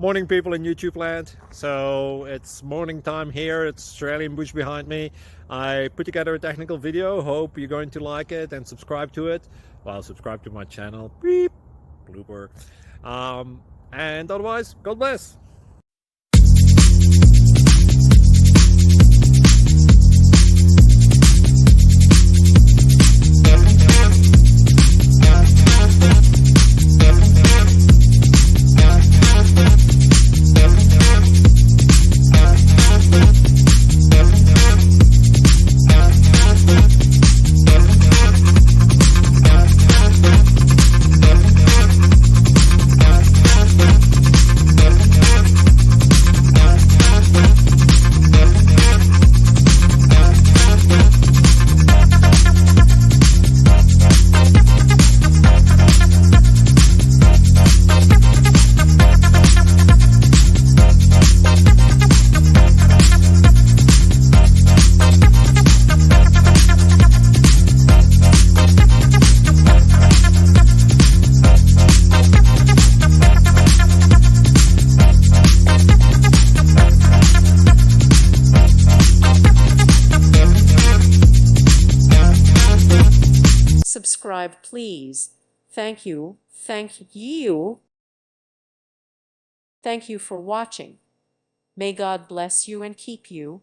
Morning, people in YouTube land. So it's morning time here. It's Australian bush behind me. I put together a technical video. Hope you're going to like it and subscribe to it. Well, subscribe to my channel. Beep, blooper. And otherwise, God bless. Subscribe, please. Thank you. Thank you. Thank you for watching. May God bless you and keep you.